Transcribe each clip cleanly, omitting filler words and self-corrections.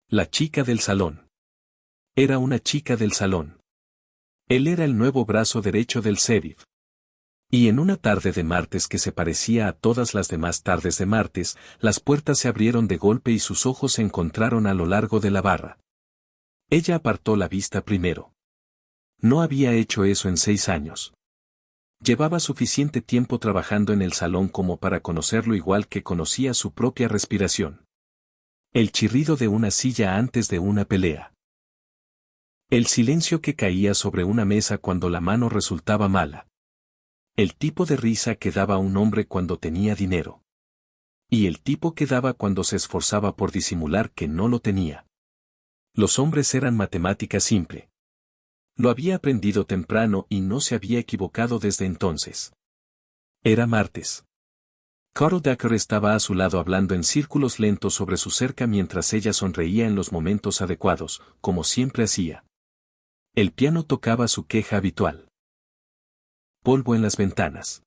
La chica del salón. Era una chica del salón. Él era el nuevo brazo derecho del sheriff. Y en una tarde de martes que se parecía a todas las demás tardes de martes, las puertas se abrieron de golpe y sus ojos se encontraron a lo largo de la barra. Ella apartó la vista primero. No había hecho eso en 6 años. Llevaba suficiente tiempo trabajando en el salón como para conocerlo igual que conocía su propia respiración. El chirrido de una silla antes de una pelea. El silencio que caía sobre una mesa cuando la mano resultaba mala. El tipo de risa que daba un hombre cuando tenía dinero. Y el tipo que daba cuando se esforzaba por disimular que no lo tenía. Los hombres eran matemática simple. Lo había aprendido temprano y no se había equivocado desde entonces. Era martes. Carol Decker estaba a su lado hablando en círculos lentos sobre su cerca mientras ella sonreía en los momentos adecuados, como siempre hacía. El piano tocaba su queja habitual. Polvo en las ventanas.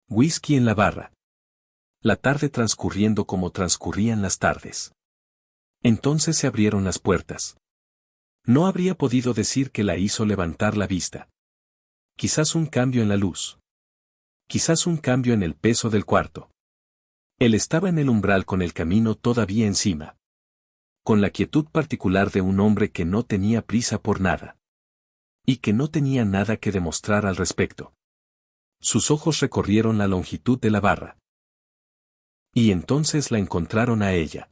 Whisky en la barra. La tarde transcurriendo como transcurrían las tardes. Entonces se abrieron las puertas. No habría podido decir que la hizo levantar la vista. Quizás un cambio en la luz. Quizás un cambio en el peso del cuarto. Él estaba en el umbral con el camino todavía encima. Con la quietud particular de un hombre que no tenía prisa por nada. Y que no tenía nada que demostrar al respecto. Sus ojos recorrieron la longitud de la barra. Y entonces la encontraron a ella.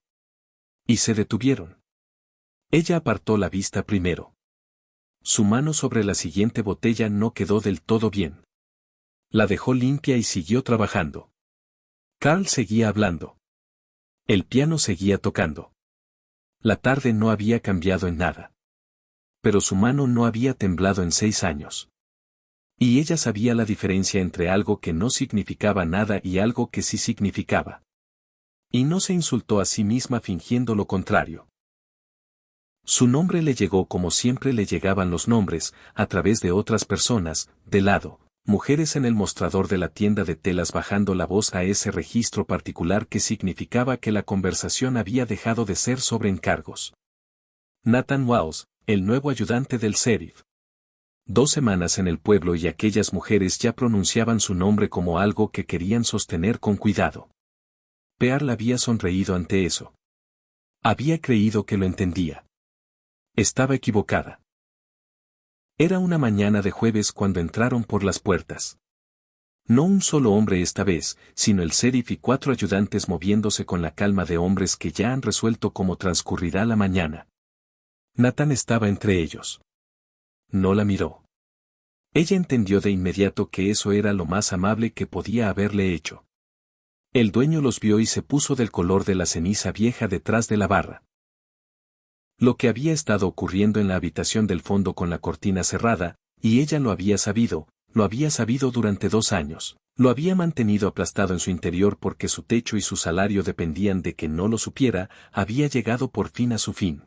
Y se detuvieron. Ella apartó la vista primero. Su mano sobre la siguiente botella no quedó del todo bien. La dejó limpia y siguió trabajando. Carl seguía hablando. El piano seguía tocando. La tarde no había cambiado en nada. Pero su mano no había temblado en 6 años. Y ella sabía la diferencia entre algo que no significaba nada y algo que sí significaba. Y no se insultó a sí misma fingiendo lo contrario. Su nombre le llegó como siempre le llegaban los nombres, a través de otras personas, de lado, mujeres en el mostrador de la tienda de telas bajando la voz a ese registro particular que significaba que la conversación había dejado de ser sobre encargos. Nathan Walls, el nuevo ayudante del sheriff. 2 semanas en el pueblo y aquellas mujeres ya pronunciaban su nombre como algo que querían sostener con cuidado. Pearl había sonreído ante eso. Había creído que lo entendía. Estaba equivocada. Era una mañana de jueves cuando entraron por las puertas. No un solo hombre esta vez, sino el sheriff y 4 ayudantes moviéndose con la calma de hombres que ya han resuelto cómo transcurrirá la mañana. Nathan estaba entre ellos. No la miró. Ella entendió de inmediato que eso era lo más amable que podía haberle hecho. El dueño los vio y se puso del color de la ceniza vieja detrás de la barra. Lo que había estado ocurriendo en la habitación del fondo con la cortina cerrada, y ella lo había sabido durante 2 años. Lo había mantenido aplastado en su interior porque su techo y su salario dependían de que no lo supiera, había llegado por fin a su fin.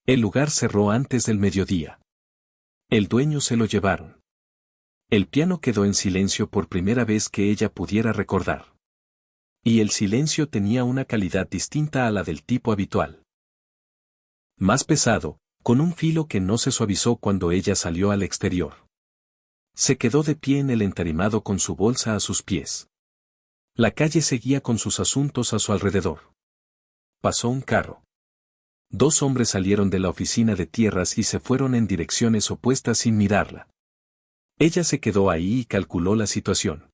El lugar cerró antes del mediodía. El dueño se lo llevaron. El piano quedó en silencio por primera vez que ella pudiera recordar. Y el silencio tenía una calidad distinta a la del tipo habitual. Más pesado, con un filo que no se suavizó cuando ella salió al exterior. Se quedó de pie en el entarimado con su bolsa a sus pies. La calle seguía con sus asuntos a su alrededor. Pasó un carro. 2 hombres salieron de la oficina de tierras y se fueron en direcciones opuestas sin mirarla. Ella se quedó ahí y calculó la situación.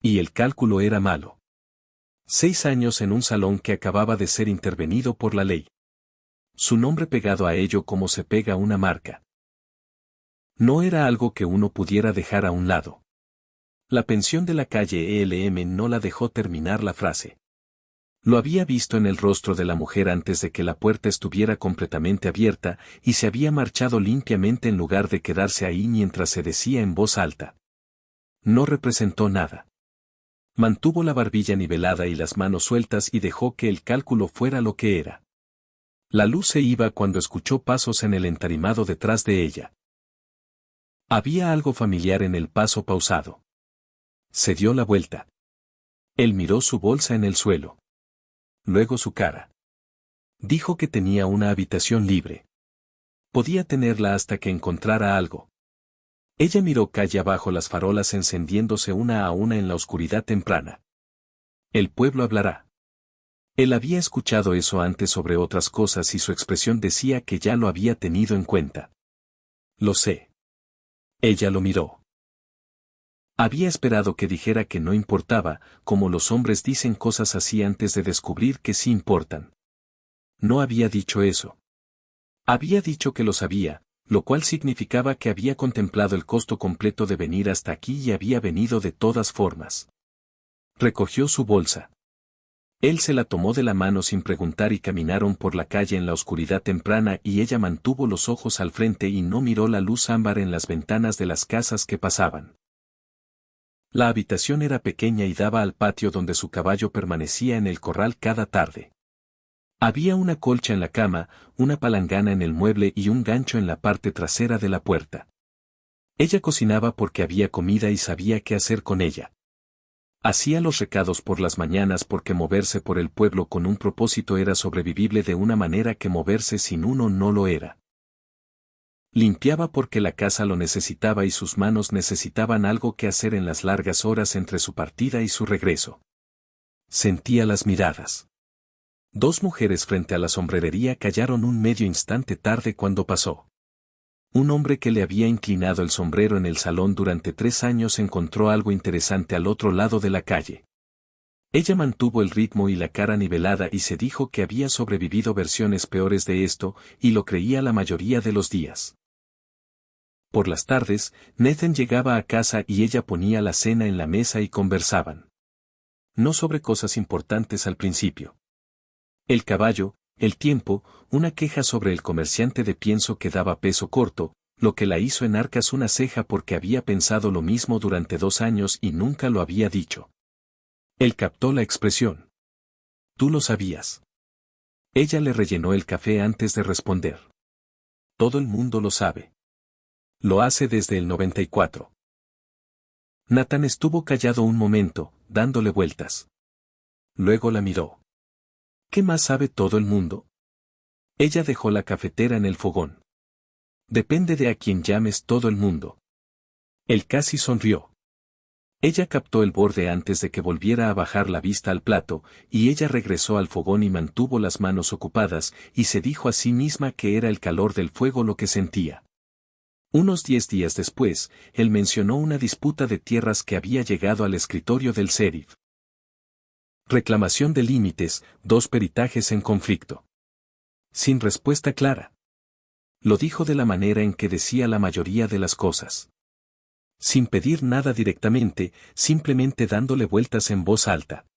Y el cálculo era malo. 6 años en un salón que acababa de ser intervenido por la ley. Su nombre pegado a ello como se pega una marca. No era algo que uno pudiera dejar a un lado. La pensión de la calle ELM no la dejó terminar la frase. Lo había visto en el rostro de la mujer antes de que la puerta estuviera completamente abierta, y se había marchado limpiamente en lugar de quedarse ahí mientras se decía en voz alta. No representó nada. Mantuvo la barbilla nivelada y las manos sueltas y dejó que el cálculo fuera lo que era. La luz se iba cuando escuchó pasos en el entarimado detrás de ella. Había algo familiar en el paso pausado. Se dio la vuelta. Él miró su bolsa en el suelo. Luego su cara. Dijo que tenía una habitación libre. Podía tenerla hasta que encontrara algo. Ella miró calle abajo las farolas encendiéndose una a una en la oscuridad temprana. El pueblo hablará. Él había escuchado eso antes sobre otras cosas y su expresión decía que ya lo había tenido en cuenta. Lo sé. Ella lo miró. Había esperado que dijera que no importaba, como los hombres dicen cosas así antes de descubrir que sí importan. No había dicho eso. Había dicho que lo sabía, lo cual significaba que había contemplado el costo completo de venir hasta aquí y había venido de todas formas. Recogió su bolsa. Él se la tomó de la mano sin preguntar y caminaron por la calle en la oscuridad temprana y ella mantuvo los ojos al frente y no miró la luz ámbar en las ventanas de las casas que pasaban. La habitación era pequeña y daba al patio donde su caballo permanecía en el corral cada tarde. Había una colcha en la cama, una palangana en el mueble y un gancho en la parte trasera de la puerta. Ella cocinaba porque había comida y sabía qué hacer con ella. Hacía los recados por las mañanas porque moverse por el pueblo con un propósito era sobrevivible de una manera que moverse sin uno no lo era. Limpiaba porque la casa lo necesitaba y sus manos necesitaban algo que hacer en las largas horas entre su partida y su regreso. Sentía las miradas. Dos mujeres frente a la sombrerería callaron un medio instante tarde cuando pasó. Un hombre que le había inclinado el sombrero en el salón durante 3 años encontró algo interesante al otro lado de la calle. Ella mantuvo el ritmo y la cara nivelada y se dijo que había sobrevivido versiones peores de esto, y lo creía la mayoría de los días. Por las tardes, Nathan llegaba a casa y ella ponía la cena en la mesa y conversaban. No sobre cosas importantes al principio. El caballo, el tiempo, una queja sobre el comerciante de pienso que daba peso corto, lo que la hizo en arcas una ceja porque había pensado lo mismo durante 2 años y nunca lo había dicho. Él captó la expresión. Tú lo sabías. Ella le rellenó el café antes de responder. Todo el mundo lo sabe. Lo hace desde el 94. Nathan estuvo callado un momento, dándole vueltas. Luego la miró. ¿Qué más sabe todo el mundo? Ella dejó la cafetera en el fogón. Depende de a quién llames todo el mundo. Él casi sonrió. Ella captó el borde antes de que volviera a bajar la vista al plato, y ella regresó al fogón y mantuvo las manos ocupadas, y se dijo a sí misma que era el calor del fuego lo que sentía. Unos 10 días después, él mencionó una disputa de tierras que había llegado al escritorio del sheriff. Reclamación de límites, 2 peritajes en conflicto. Sin respuesta clara. Lo dijo de la manera en que decía la mayoría de las cosas. Sin pedir nada directamente, simplemente dándole vueltas en voz alta.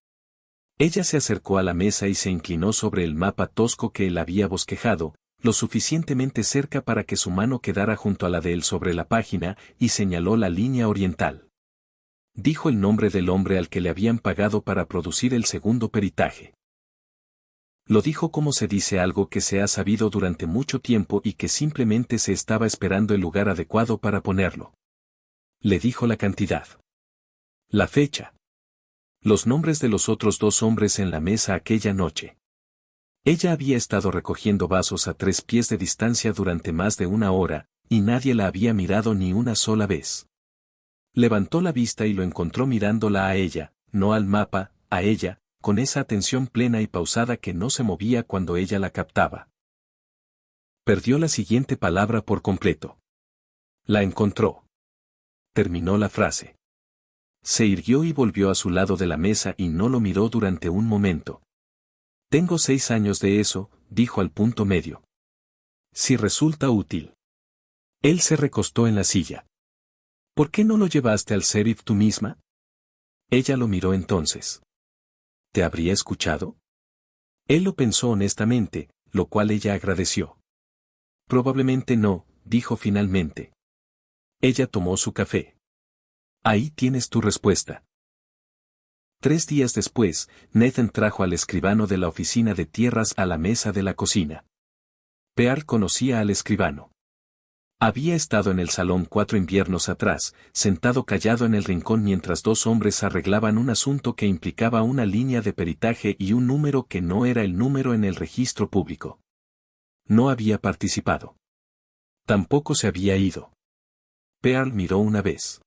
Ella se acercó a la mesa y se inclinó sobre el mapa tosco que él había bosquejado, lo suficientemente cerca para que su mano quedara junto a la de él sobre la página, y señaló la línea oriental. Dijo el nombre del hombre al que le habían pagado para producir el segundo peritaje. Lo dijo como se dice algo que se ha sabido durante mucho tiempo y que simplemente se estaba esperando el lugar adecuado para ponerlo. Le dijo la cantidad. La fecha. Los nombres de los otros 2 hombres en la mesa aquella noche. Ella había estado recogiendo vasos a 3 pies de distancia durante más de 1 hora, y nadie la había mirado ni una sola vez. Levantó la vista y lo encontró mirándola a ella, no al mapa, a ella, con esa atención plena y pausada que no se movía cuando ella la captaba. Perdió la siguiente palabra por completo. La encontró. Terminó la frase. Se irguió y volvió a su lado de la mesa y no lo miró durante un momento. Tengo 6 años de eso, dijo al punto medio. Si resulta útil. Él se recostó en la silla. ¿Por qué no lo llevaste al sheriff tú misma? Ella lo miró entonces. ¿Te habría escuchado? Él lo pensó honestamente, lo cual ella agradeció. Probablemente no, dijo finalmente. Ella tomó su café. Ahí tienes tu respuesta. 3 días después, Nathan trajo al escribano de la oficina de tierras a la mesa de la cocina. Pearl conocía al escribano. Había estado en el salón 4 inviernos atrás, sentado callado en el rincón mientras dos hombres arreglaban un asunto que implicaba una línea de peritaje y un número que no era el número en el registro público. No había participado. Tampoco se había ido. Pearl miró una vez.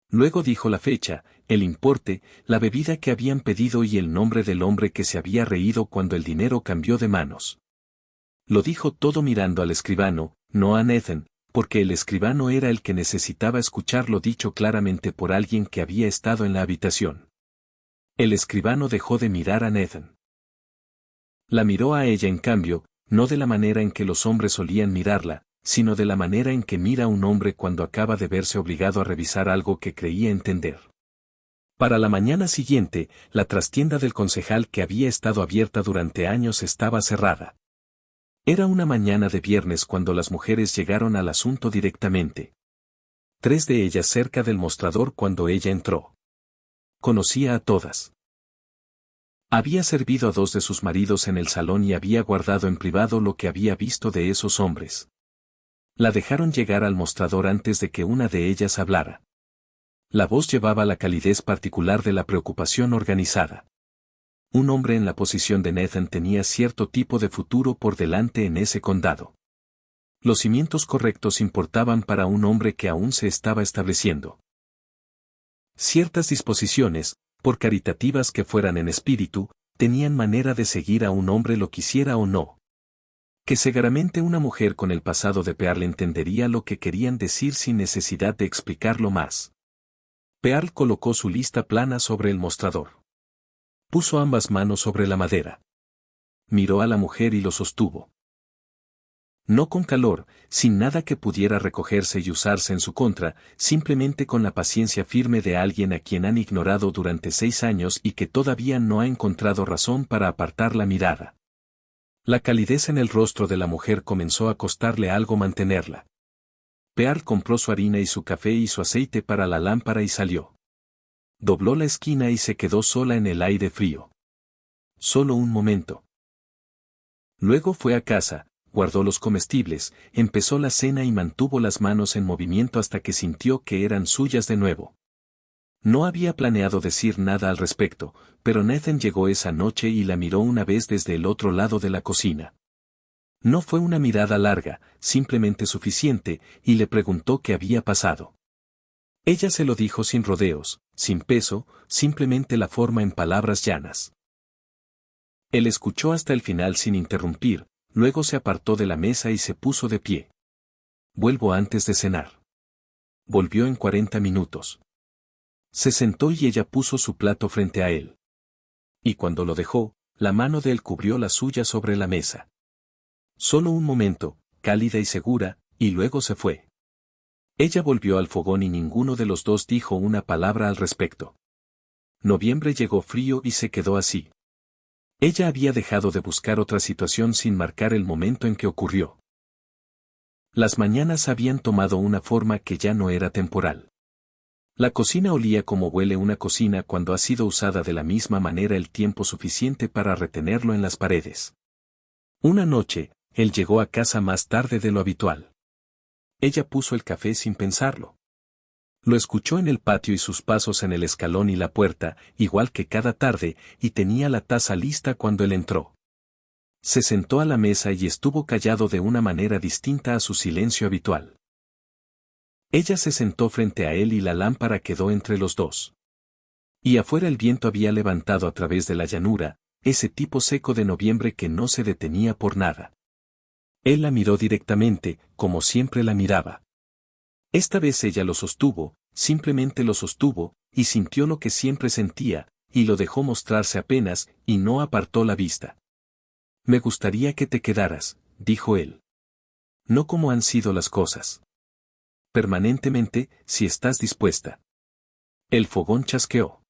Luego dijo la fecha, el importe, la bebida que habían pedido y el nombre del hombre que se había reído cuando el dinero cambió de manos. Lo dijo todo mirando al escribano, no a Nathan, porque el escribano era el que necesitaba escuchar lo dicho claramente por alguien que había estado en la habitación. El escribano dejó de mirar a Nathan. La miró a ella en cambio, no de la manera en que los hombres solían mirarla, sino de la manera en que mira un hombre cuando acaba de verse obligado a revisar algo que creía entender. Para la mañana siguiente, la trastienda del concejal que había estado abierta durante años estaba cerrada. Era una mañana de viernes cuando las mujeres llegaron al asunto directamente. 3 de ellas cerca del mostrador cuando ella entró. Conocía a todas. Había servido a 2 de sus maridos en el salón y había guardado en privado lo que había visto de esos hombres. La dejaron llegar al mostrador antes de que una de ellas hablara. La voz llevaba la calidez particular de la preocupación organizada. Un hombre en la posición de Nathan tenía cierto tipo de futuro por delante en ese condado. Los cimientos correctos importaban para un hombre que aún se estaba estableciendo. Ciertas disposiciones, por caritativas que fueran en espíritu, tenían manera de seguir a un hombre lo quisiera o no. Que seguramente una mujer con el pasado de Pearl entendería lo que querían decir sin necesidad de explicarlo más. Pearl colocó su lista plana sobre el mostrador. Puso ambas manos sobre la madera. Miró a la mujer y lo sostuvo. No con calor, sin nada que pudiera recogerse y usarse en su contra, simplemente con la paciencia firme de alguien a quien han ignorado durante 6 años y que todavía no ha encontrado razón para apartar la mirada. La calidez en el rostro de la mujer comenzó a costarle algo mantenerla. Pearl compró su harina y su café y su aceite para la lámpara y salió. Dobló la esquina y se quedó sola en el aire frío. Solo un momento. Luego fue a casa, guardó los comestibles, empezó la cena y mantuvo las manos en movimiento hasta que sintió que eran suyas de nuevo. No había planeado decir nada al respecto, pero Nathan llegó esa noche y la miró una vez desde el otro lado de la cocina. No fue una mirada larga, simplemente suficiente, y le preguntó qué había pasado. Ella se lo dijo sin rodeos, sin peso, simplemente la forma en palabras llanas. Él escuchó hasta el final sin interrumpir, luego se apartó de la mesa y se puso de pie. Vuelvo antes de cenar. Volvió en 40 minutos. Se sentó y ella puso su plato frente a él. Y cuando lo dejó, la mano de él cubrió la suya sobre la mesa. Solo un momento, cálida y segura, y luego se fue. Ella volvió al fogón y ninguno de los dos dijo una palabra al respecto. Noviembre llegó frío y se quedó así. Ella había dejado de buscar otra situación sin marcar el momento en que ocurrió. Las mañanas habían tomado una forma que ya no era temporal. La cocina olía como huele una cocina cuando ha sido usada de la misma manera el tiempo suficiente para retenerlo en las paredes. Una noche, él llegó a casa más tarde de lo habitual. Ella puso el café sin pensarlo. Lo escuchó en el patio y sus pasos en el escalón y la puerta, igual que cada tarde, y tenía la taza lista cuando él entró. Se sentó a la mesa y estuvo callado de una manera distinta a su silencio habitual. Ella se sentó frente a él y la lámpara quedó entre los dos. Y afuera el viento había levantado a través de la llanura, ese tipo seco de noviembre que no se detenía por nada. Él la miró directamente, como siempre la miraba. Esta vez ella lo sostuvo, simplemente lo sostuvo, y sintió lo que siempre sentía, y lo dejó mostrarse apenas, y no apartó la vista. Me gustaría que te quedaras, dijo él. No como han sido las cosas. Permanentemente, si estás dispuesta. El fogón chasqueó.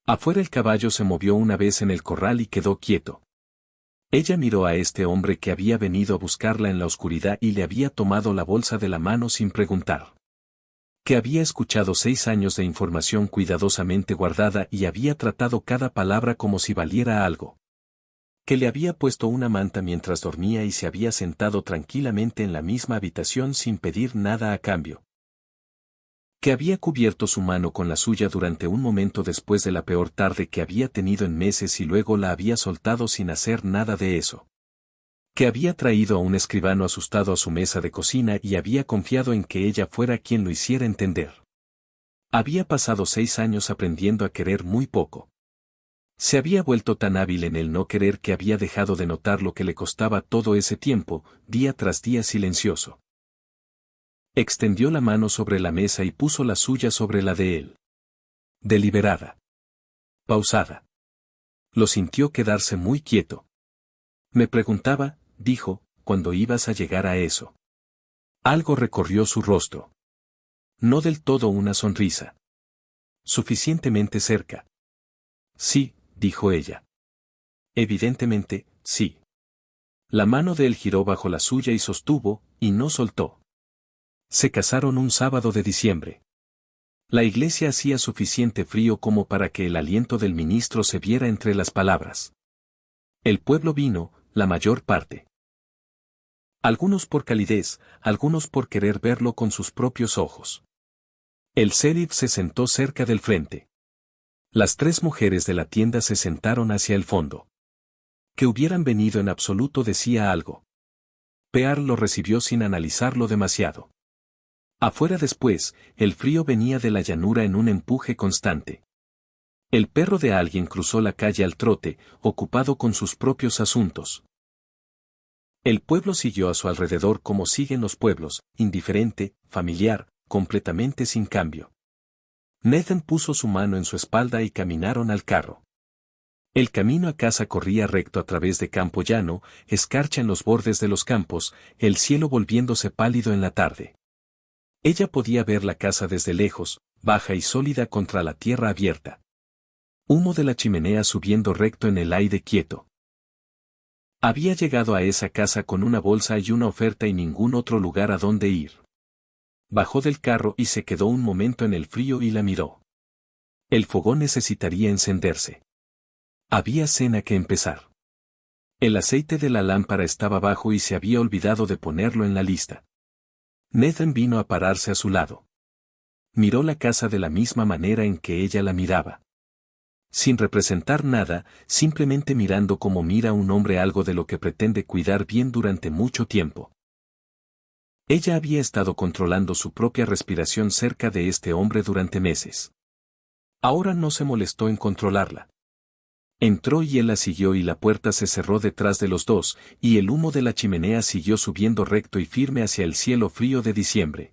Afuera el caballo se movió una vez en el corral y quedó quieto. Ella miró a este hombre que había venido a buscarla en la oscuridad y le había tomado la bolsa de la mano sin preguntar. Que había escuchado 6 años de información cuidadosamente guardada y había tratado cada palabra como si valiera algo. Que le había puesto una manta mientras dormía y se había sentado tranquilamente en la misma habitación sin pedir nada a cambio. Que había cubierto su mano con la suya durante un momento después de la peor tarde que había tenido en meses y luego la había soltado sin hacer nada de eso. Que había traído a un escribano asustado a su mesa de cocina y había confiado en que ella fuera quien lo hiciera entender. Había pasado 6 años aprendiendo a querer muy poco. Se había vuelto tan hábil en el no querer que había dejado de notar lo que le costaba todo ese tiempo, día tras día silencioso. Extendió la mano sobre la mesa y puso la suya sobre la de él. Deliberada. Pausada. Lo sintió quedarse muy quieto. Me preguntaba, dijo, cuándo ibas a llegar a eso. Algo recorrió su rostro. No del todo una sonrisa. Suficientemente cerca. Sí, dijo ella. Evidentemente, sí. La mano de él giró bajo la suya y sostuvo, y no soltó. Se casaron un sábado de diciembre. La iglesia hacía suficiente frío como para que el aliento del ministro se viera entre las palabras. El pueblo vino, la mayor parte. Algunos por calidez, algunos por querer verlo con sus propios ojos. El sheriff se sentó cerca del frente. Las 3 mujeres de la tienda se sentaron hacia el fondo. Que hubieran venido en absoluto decía algo. Pear lo recibió sin analizarlo demasiado. Afuera después, el frío venía de la llanura en un empuje constante. El perro de alguien cruzó la calle al trote, ocupado con sus propios asuntos. El pueblo siguió a su alrededor como siguen los pueblos, indiferente, familiar, completamente sin cambio. Nathan puso su mano en su espalda y caminaron al carro. El camino a casa corría recto a través de campo llano, escarcha en los bordes de los campos, el cielo volviéndose pálido en la tarde. Ella podía ver la casa desde lejos, baja y sólida contra la tierra abierta. Humo de la chimenea subiendo recto en el aire quieto. Había llegado a esa casa con una bolsa y una oferta y ningún otro lugar a donde ir. Bajó del carro y se quedó un momento en el frío y la miró. El fogón necesitaría encenderse. Había cena que empezar. El aceite de la lámpara estaba bajo y se había olvidado de ponerlo en la lista. Nathan vino a pararse a su lado. Miró la casa de la misma manera en que ella la miraba. Sin representar nada, simplemente mirando como mira un hombre algo de lo que pretende cuidar bien durante mucho tiempo. Ella había estado controlando su propia respiración cerca de este hombre durante meses. Ahora no se molestó en controlarla. Entró y él la siguió y la puerta se cerró detrás de los dos, y el humo de la chimenea siguió subiendo recto y firme hacia el cielo frío de diciembre.